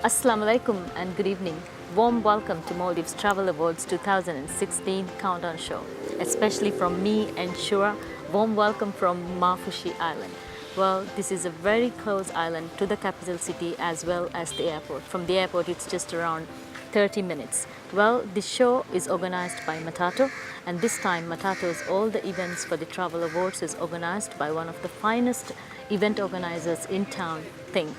Assalamu alaikum and good evening. Warm welcome to Maldives Travel Awards 2016 Countdown Show. Especially from me and Shura, warm welcome from Mafushi Island. Well, this is a very close island to the capital city as well as the airport. From the airport, it's just around 30 minutes. Well, this show is organized by Matato, and this time Matato's all the events for the Travel Awards is organized by one of the finest event organizers in town, Think.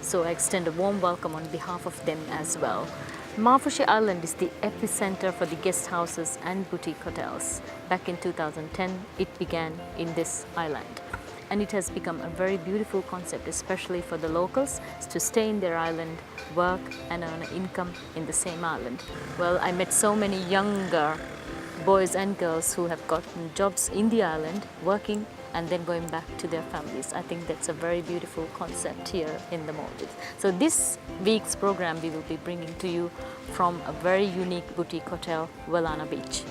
So I extend a warm welcome on behalf of them as well. Mafushi Island is the epicenter for the guest houses and boutique hotels. Back in 2010, it began in this island. And it has become a very beautiful concept, especially for the locals to stay in their island, work and earn an income in the same island. Well, I met so many younger boys and girls who have gotten jobs in the island, working and then going back to their families. I think that's a very beautiful concept here in the Maldives. So this week's program we will be bringing to you from a very unique boutique hotel, Velana Beach.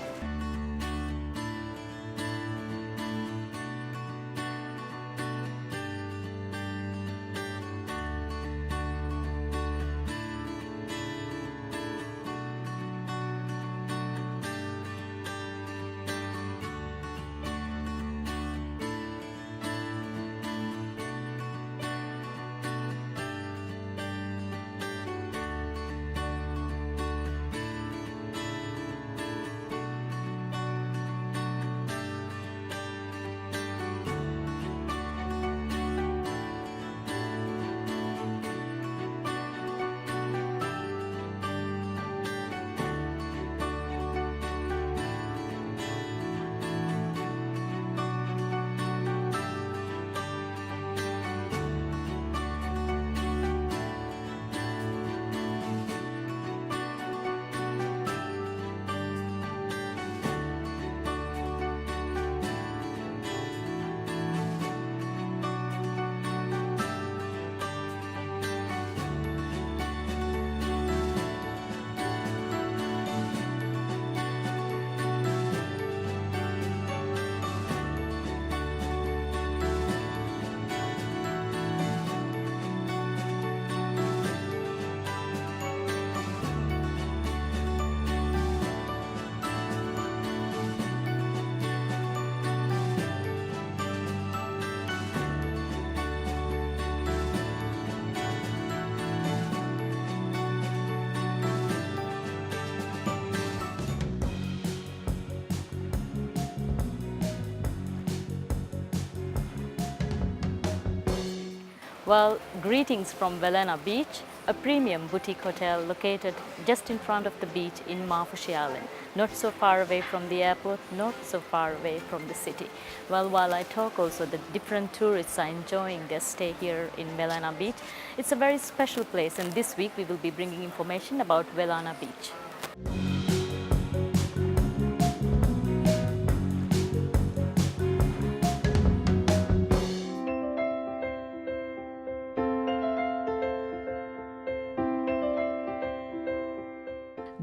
Well, greetings from Velana Beach, a premium boutique hotel located just in front of the beach in Mafushi Island. Not so far away from the airport, not so far away from the city. Well, while I talk also, the different tourists are enjoying their stay here in Velana Beach. It's a very special place, and this week we will be bringing information about Velana Beach.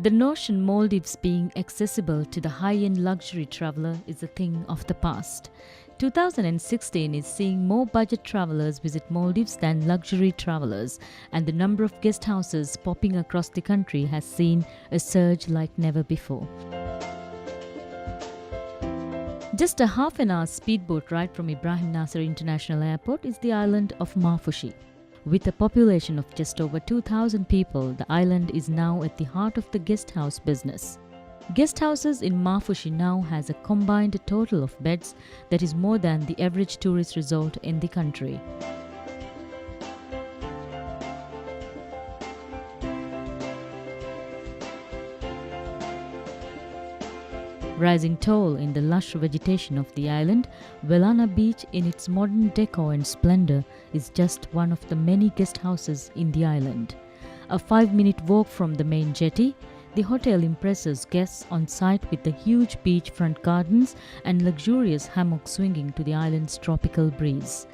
The notion Maldives being accessible to the high-end luxury traveler is a thing of the past. 2016 is seeing more budget travelers visit Maldives than luxury travelers, and the number of guest houses popping across the country has seen a surge like never before. Just a half an hour speedboat ride from Ibrahim Nasser International Airport is the island of Mafushi. With a population of just over 2,000 people, the island is now at the heart of the guest house business. Guest houses in Mafushi now has a combined total of beds that is more than the average tourist resort in the country. Rising tall in the lush vegetation of the island, Velana Beach in its modern decor and splendor is just one of the many guest houses in the island. A 5-minute walk from the main jetty, the hotel impresses guests on site with the huge beachfront gardens and luxurious hammock swinging to the island's tropical breeze.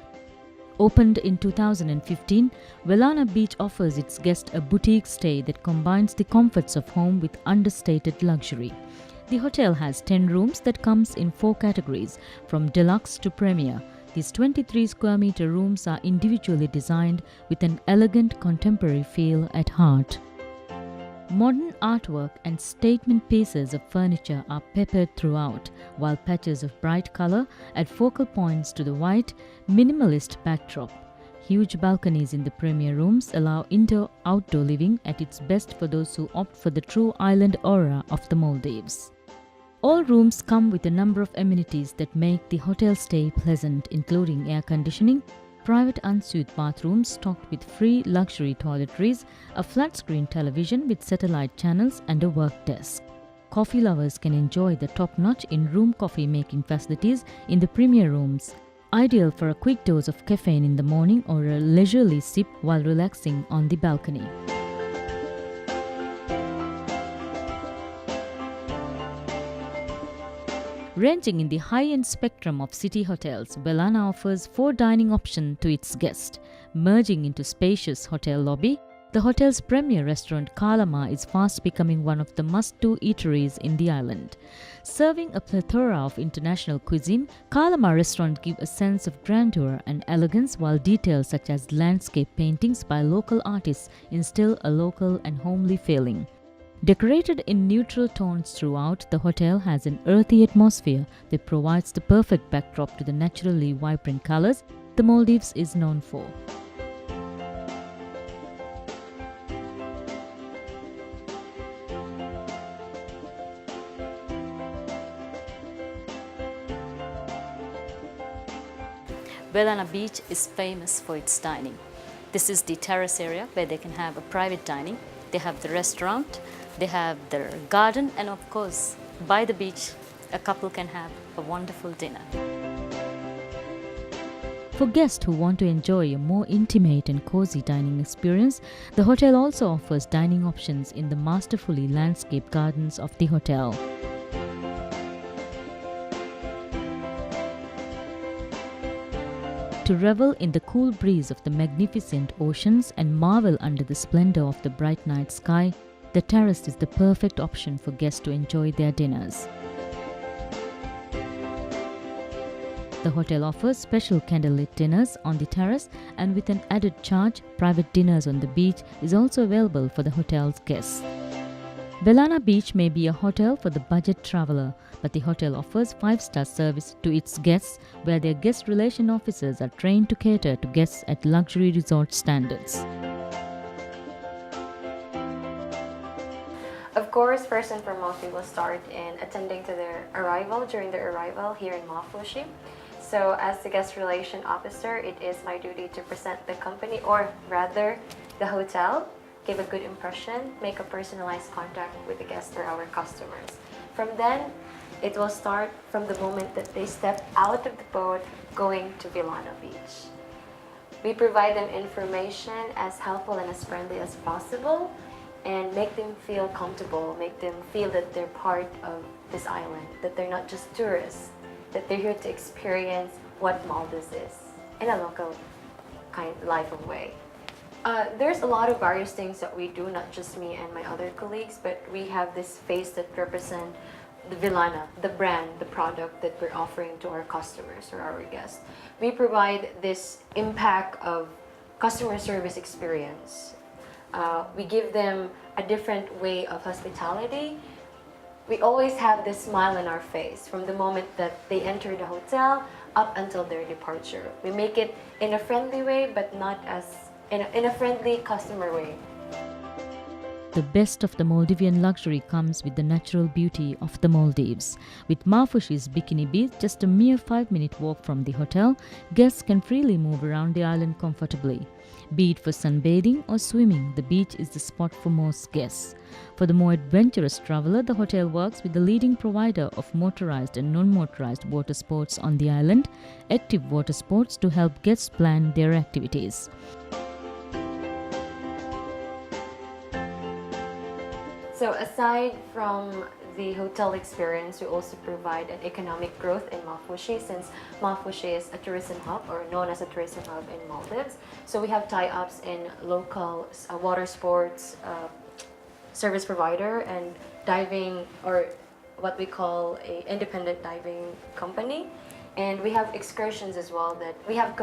Opened in 2015, Velana Beach offers its guests a boutique stay that combines the comforts of home with understated luxury. The hotel has 10 rooms that comes in 4 categories, from deluxe to premier. These 23 square meter rooms are individually designed with an elegant contemporary feel at heart. Modern artwork and statement pieces of furniture are peppered throughout, while patches of bright color add focal points to the white, minimalist backdrop. Huge balconies in the premier rooms allow indoor-outdoor living at its best for those who opt for the true island aura of the Maldives. All rooms come with a number of amenities that make the hotel stay pleasant, including air conditioning, private ensuite bathrooms stocked with free luxury toiletries, a flat-screen television with satellite channels, and a work desk. Coffee lovers can enjoy the top-notch in-room coffee making facilities in the premier rooms, ideal for a quick dose of caffeine in the morning or a leisurely sip while relaxing on the balcony. Ranging in the high-end spectrum of city hotels, Velana offers 4 dining options to its guests. Merging into spacious hotel lobby, the hotel's premier restaurant Kalama is fast becoming one of the must-do eateries in the island. Serving a plethora of international cuisine, Kalama restaurant gives a sense of grandeur and elegance, while details such as landscape paintings by local artists instill a local and homely feeling. Decorated in neutral tones throughout, the hotel has an earthy atmosphere that provides the perfect backdrop to the naturally vibrant colors the Maldives is known for. Velana Beach is famous for its dining. This is the terrace area where they can have a private dining. They have the restaurant, they have their garden, and of course, by the beach, a couple can have a wonderful dinner. For guests who want to enjoy a more intimate and cozy dining experience, the hotel also offers dining options in the masterfully landscaped gardens of the hotel. To revel in the cool breeze of the magnificent oceans and marvel under the splendor of the bright night sky, the terrace is the perfect option for guests to enjoy their dinners. The hotel offers special candlelit dinners on the terrace, and with an added charge, private dinners on the beach is also available for the hotel's guests. Velana Beach may be a hotel for the budget traveler, but the hotel offers 5-star service to its guests, where their guest relation officers are trained to cater to guests at luxury resort standards. Of course, first and foremost, we will start in attending to their arrival during their arrival here in Mafushi. So as the guest relation officer, it is my duty to present the company, or rather the hotel, give a good impression, make a personalized contact with the guests or our customers. From then, it will start from the moment that they step out of the boat going to Velana Beach. We provide them information as helpful and as friendly as possible, and make them feel comfortable, make them feel that they're part of this island, that they're not just tourists, that they're here to experience what Maldives is in a local kind life of way. There's a lot of various things that we do, not just me and my other colleagues, but we have this face that represent the Velana, the brand, the product that we're offering to our customers or our guests. We provide this impact of customer service experience. We give them a different way of hospitality. We always have this smile on our face from the moment that they enter the hotel up until their departure. We make it in a friendly way, but not as in a friendly customer way. The best of the Maldivian luxury comes with the natural beauty of the Maldives. With Mafushi's Bikini Beach just a mere 5-minute walk from the hotel, guests can freely move around the island comfortably. Be it for sunbathing or swimming, the beach is the spot for most guests. For the more adventurous traveler, the hotel works with the leading provider of motorized and non-motorized water sports on the island, Active Water Sports, to help guests plan their activities. So aside from the hotel experience, we also provide an economic growth in Mafushi, since Mafushi is a tourism hub, or known as a tourism hub in Maldives. So we have tie-ups in local water sports service provider and diving, or what we call a independent diving company. And we have excursions as well that we have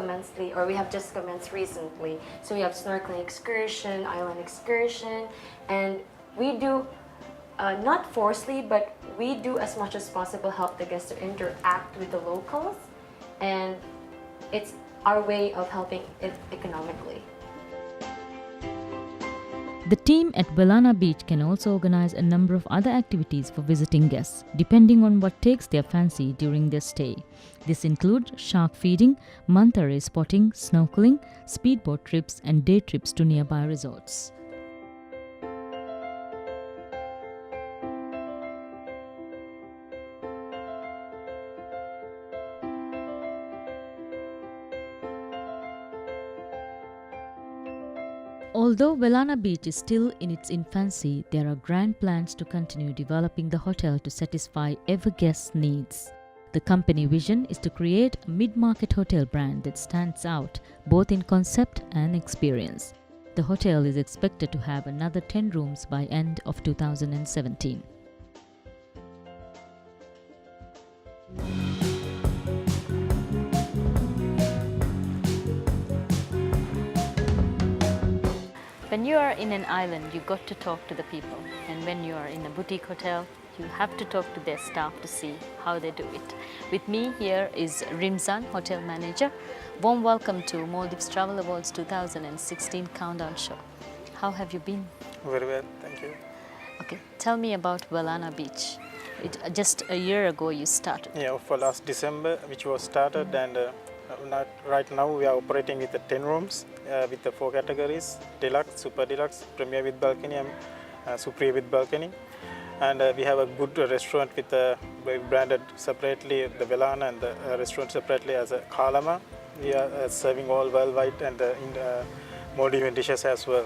we have just commenced recently. So we have snorkeling excursion, island excursion, and we do not forcefully, but we do as much as possible help the guests to interact with the locals, and it's our way of helping it economically. The team at Velana Beach can also organize a number of other activities for visiting guests, depending on what takes their fancy during their stay. This includes shark feeding, manta ray spotting, snorkeling, speedboat trips, and day trips to nearby resorts. Although Velana Beach is still in its infancy, there are grand plans to continue developing the hotel to satisfy ever guests' needs. The company vision is to create a mid-market hotel brand that stands out both in concept and experience. The hotel is expected to have another 10 rooms by end of 2017. When you are in an island, you got to talk to the people, and when you are in a boutique hotel, you have to talk to their staff to see how they do it. With me here is Rimzan, Hotel Manager. Warm welcome to Maldives Travel Awards 2016 Countdown Show. How have you been? Very well, thank you. Okay, tell me about Velana Beach. Just a year ago you started. Yeah, for last December, which was started, and right now we are operating with the 10 rooms with the 4 categories: deluxe, super deluxe, premier with balcony, and superior with balcony. And we have a good restaurant with branded separately the Velana, and the restaurant separately as a Kalama. We are serving all worldwide and in Maldivian dishes as well.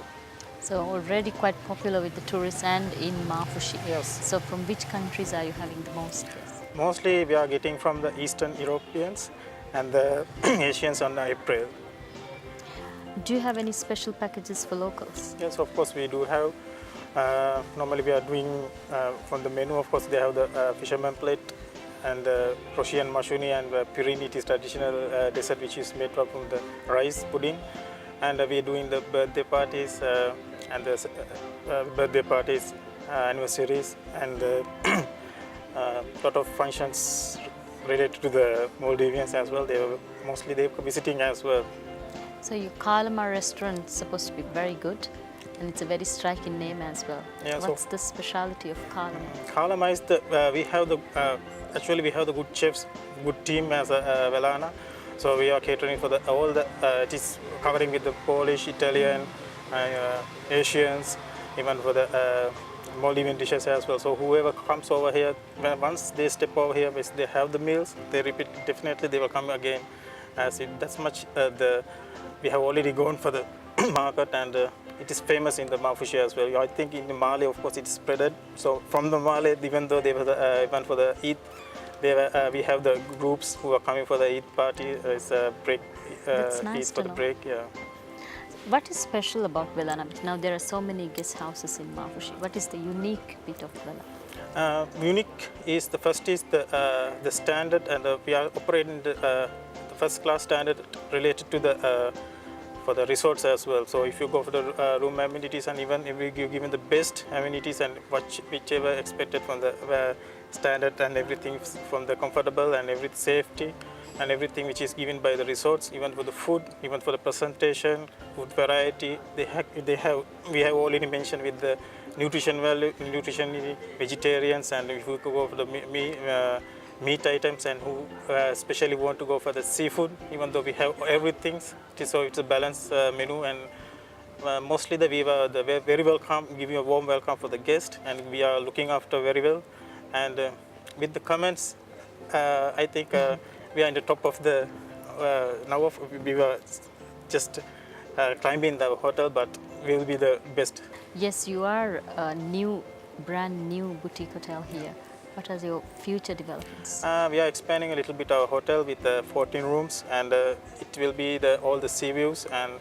So already quite popular with the tourists and in Mafushi. Yes. So from which countries are you having the most guests? Mostly we are getting from the Eastern Europeans and the Asians on April. Do you have any special packages for locals? Yes, of course we do have. Normally we are doing from the menu, of course they have the fisherman plate and Roshian mashuni and pirin. It is traditional dessert which is made from the rice pudding. And we are doing the birthday parties and the anniversaries, and lot of functions related to the Maldivians as well. Mostly they are visiting as well. So your Kalama restaurant is supposed to be very good, and it's a very striking name as well. Yeah, what's the speciality of Kalama? Kalama is the actually we have the good chefs, good team as a Velana. So we are catering for all the it is covering with the Polish, Italian, Asians, even for the Maldivian dishes as well. So whoever comes over here, once they step over here, they have the meals, they repeat, definitely they will come again. That's much we have already gone for the market, and it is famous in the Mafushi as well. I think in Mali, of course, it is spreaded. So from the Mali, even though they were even for the Eid, we have the groups who are coming for the Eid party. It's a break. That's nice Eid for to the know. break. Yeah. What is special about Velana Beach? Now there are so many guest houses in Mafushi. What is the unique bit of Velana? Unique is the first is the standard, and we are operating the first class standard related to the for the resorts as well. So if you go for the room amenities, and even if we give given the best amenities and whichever expected from the standard and everything, from the comfortable and every safety and everything which is given by the resorts, even for the food, even for the presentation, food variety, we have already mentioned with the nutrition value, nutrition vegetarians, and if we go for the meat items, and who especially want to go for the seafood, even though we have everything, so it's a balanced menu, and mostly we were very welcome, giving a warm welcome for the guest, and we are looking after very well. And with the comments, I think we are in the top of the now. We were just climbing the hotel, but we will be the best. Yes, you are a brand new boutique hotel here. What are your future developments? We are expanding a little bit our hotel with 14 rooms, and it will be all the sea views, and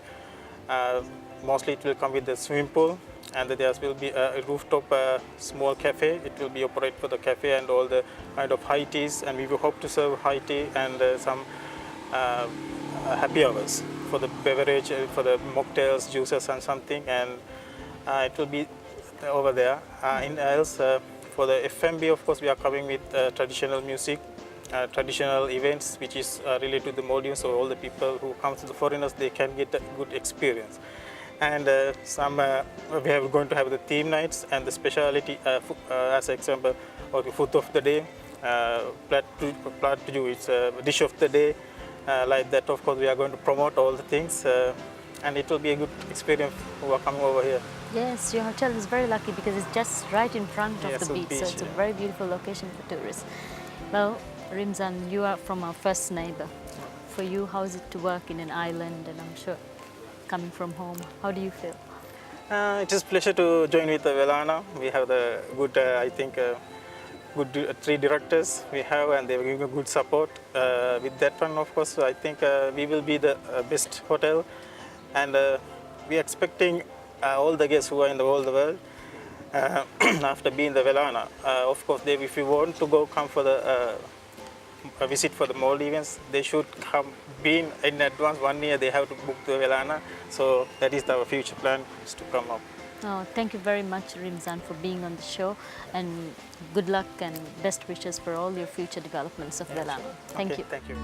mostly it will come with the swimming pool, and there will be a rooftop small cafe. It will be operate for the cafe and all the kind of high teas, and we will hope to serve high tea and some happy hours for the beverage, for the mocktails, juices and something, and it will be over there. In else, for the F&B, of course, we are coming with traditional music, traditional events, which is related to the Maldives, so all the people who come to the foreigners, they can get a good experience. And we are going to have the theme nights and the specialty, as example, or the food of the day, plat du, it's a dish of the day, like that. Of course, we are going to promote all the things, and it will be a good experience who are coming over here. Yes, your hotel is very lucky because it's just right in front of Yes, the beach, so it's a very beautiful location for tourists. Well, Rimzan, you are from our first neighbor. For you, how is it to work in an island, and I'm sure coming from home, how do you feel? It is a pleasure to join with Velana. We have the good, I think, good three directors we have, and they will give a good support. With that one, of course, I think we will be the best hotel, and we are expecting all the guests who are in the whole world after being the Velana. Of course, if you want to come for the a visit for the Maldives, they should come in advance 1 year. They have to book the Velana. So that is our future plan, is to come up. Oh, thank you very much, Rimzan, for being on the show, and good luck and best wishes for all your future developments of Velana. Thank you. Thank you.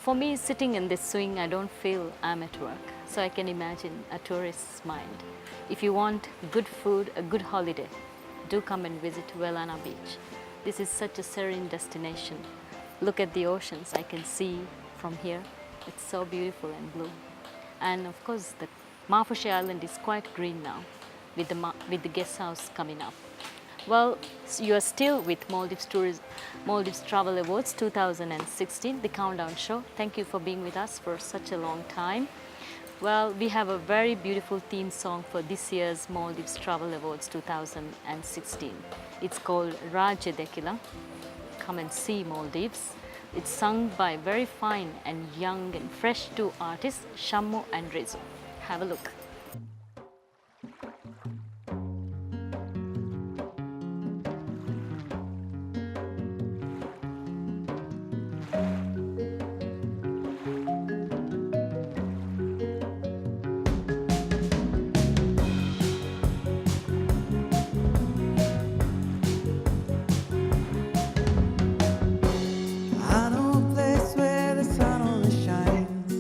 For me, sitting in this swing, I don't feel I'm at work. So I can imagine a tourist's mind. If you want good food, a good holiday, do come and visit Velana Beach. This is such a serene destination. Look at the oceans I can see from here. It's so beautiful and blue. And of course, the Mafushi Island is quite green now with the guest house coming up. Well, you are still with Maldives Travel Awards 2016, the countdown show. Thank you for being with us for such a long time. Well, we have a very beautiful theme song for this year's Maldives Travel Awards 2016. It's called Raja Dekila, Come and See Maldives. It's sung by very fine and young and fresh two artists, Shammu and Rezu. Have a look. I know a place where the sun only shines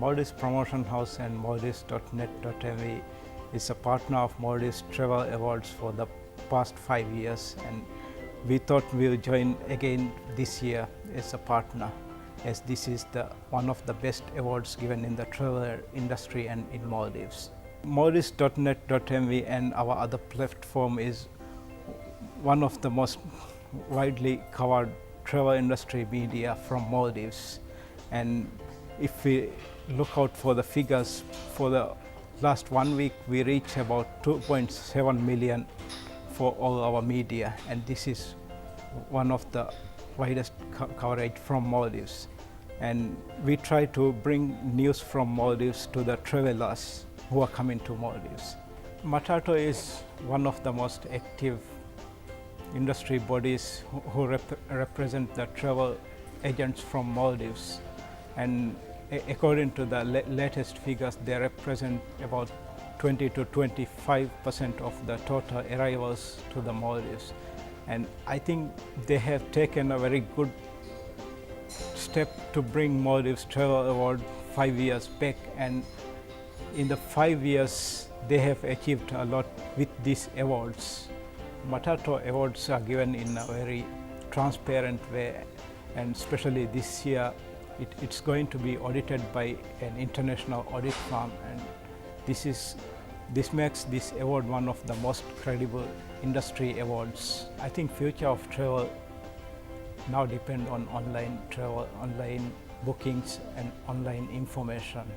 Maldives Promotion House and Maldives.net.mv is a partner of Maldives Travel Awards for the past 5 years, and we thought we would join again this year as a partner, as this is one of the best awards given in the travel industry and in Maldives. Maldives.net.mv and our other platform is one of the most widely covered travel industry media from Maldives. And if we look out for the figures, for the last 1 week we reached about 2.7 million for all our media, and this is one of the widest coverage from Maldives. And we try to bring news from Maldives to the travelers who are coming to Maldives. Matato is one of the most active industry bodies who represent the travel agents from Maldives, and according to the latest figures, they represent about 20 to 25% of the total arrivals to the Maldives. And I think they have taken a very good step to bring Maldives Travel Award 5 years back, and in the 5 years they have achieved a lot with these awards. Matato awards are given in a very transparent way, and especially this year it's going to be audited by an international audit firm, and this makes this award one of the most credible industry awards. I think future of travel now depend on online travel, online bookings and online information.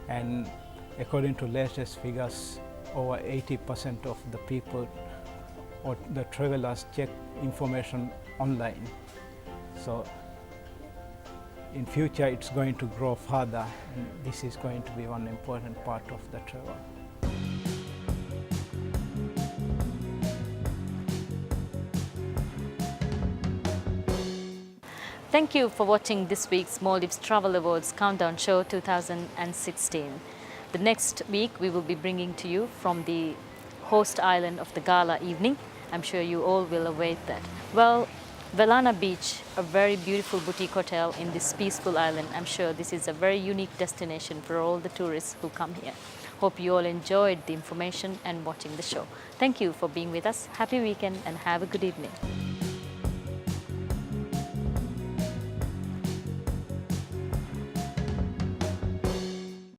And according to latest figures, over 80% of the people or the travelers check information online. So in future it's going to grow further, and this is going to be one important part of the travel. Thank you for watching this week's Maldives Travel Awards Countdown Show 2016. The next week we will be bringing to you from the host island of the gala evening. I'm sure you all will await that. Well, Velana Beach, a very beautiful boutique hotel in this peaceful island. I'm sure this is a very unique destination for all the tourists who come here. Hope you all enjoyed the information and watching the show. Thank you for being with us. Happy weekend and have a good evening.